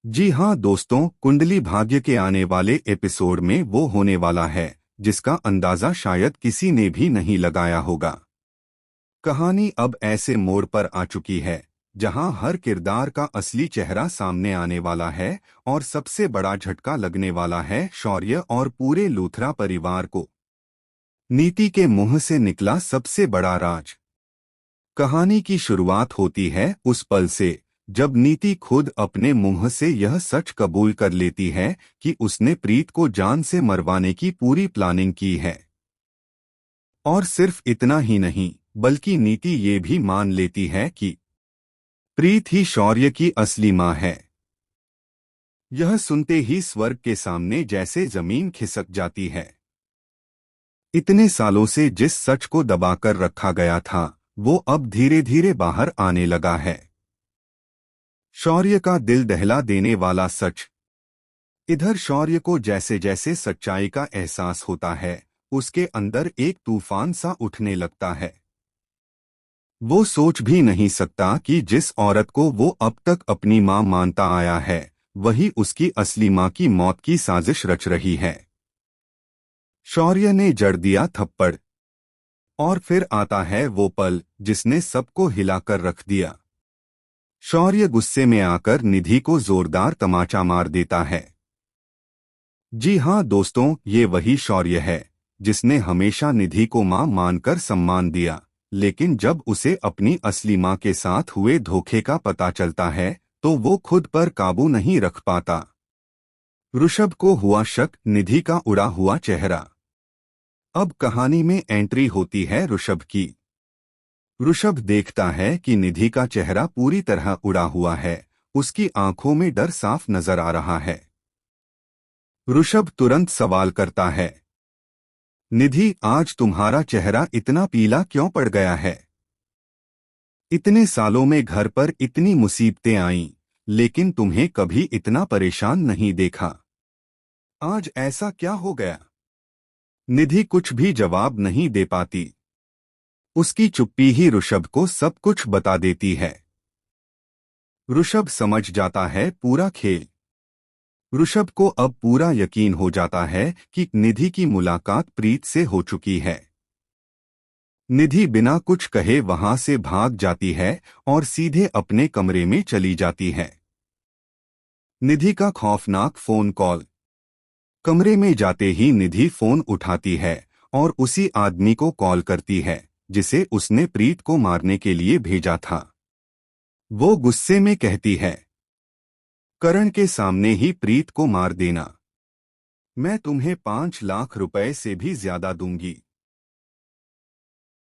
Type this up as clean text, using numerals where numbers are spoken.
जी हाँ दोस्तों, कुंडली भाग्य के आने वाले एपिसोड में वो होने वाला है जिसका अंदाजा शायद किसी ने भी नहीं लगाया होगा। कहानी अब ऐसे मोड़ पर आ चुकी है जहां हर किरदार का असली चेहरा सामने आने वाला है और सबसे बड़ा झटका लगने वाला है शौर्य और पूरे लूथरा परिवार को। नीति के मुंह से निकला सबसे बड़ा राज। कहानी की शुरुआत होती है उस पल से जब नीति खुद अपने मुंह से यह सच कबूल कर लेती है कि उसने प्रीत को जान से मरवाने की पूरी प्लानिंग की है। और सिर्फ इतना ही नहीं, बल्कि नीति ये भी मान लेती है कि प्रीत ही शौर्य की असली मां है। यह सुनते ही स्वर्ग के सामने जैसे जमीन खिसक जाती है। इतने सालों से जिस सच को दबाकर रखा गया था वो अब धीरे धीरे बाहर आने लगा है। शौर्य का दिल दहला देने वाला सच। इधर शौर्य को जैसे जैसे सच्चाई का एहसास होता है उसके अंदर एक तूफान सा उठने लगता है। वो सोच भी नहीं सकता कि जिस औरत को वो अब तक अपनी मां मानता आया है वही उसकी असली मां की मौत की साजिश रच रही है। शौर्य ने जड़ दिया थप्पड़। और फिर आता है वो पल जिसने सबको हिलाकर रख दिया। शौर्य गुस्से में आकर निधि को जोरदार तमाचा मार देता है। जी हाँ दोस्तों, ये वही शौर्य है जिसने हमेशा निधि को मां मानकर सम्मान दिया, लेकिन जब उसे अपनी असली मां के साथ हुए धोखे का पता चलता है तो वो खुद पर काबू नहीं रख पाता। ऋषभ को हुआ शक, निधि का उड़ा हुआ चेहरा। अब कहानी में एंट्री होती है ऋषभ की। ऋषभ देखता है कि निधि का चेहरा पूरी तरह उड़ा हुआ है, उसकी आंखों में डर साफ नजर आ रहा है। ऋषभ तुरंत सवाल करता है, निधि आज तुम्हारा चेहरा इतना पीला क्यों पड़ गया है? इतने सालों में घर पर इतनी मुसीबतें आईं, लेकिन तुम्हें कभी इतना परेशान नहीं देखा। आज ऐसा क्या हो गया? निधि कुछ भी जवाब नहीं दे पाती। उसकी चुप्पी ही ऋषभ को सब कुछ बता देती है। ऋषभ समझ जाता है पूरा खेल। ऋषभ को अब पूरा यकीन हो जाता है कि निधि की मुलाकात प्रीत से हो चुकी है। निधि बिना कुछ कहे वहां से भाग जाती है और सीधे अपने कमरे में चली जाती है। निधि का खौफनाक फोन कॉल। कमरे में जाते ही निधि फोन उठाती है और उसी आदमी को कॉल करती है जिसे उसने प्रीत को मारने के लिए भेजा था। वो गुस्से में कहती है, करण के सामने ही प्रीत को मार देना। मैं तुम्हें 5 लाख रुपए से भी ज्यादा दूंगी।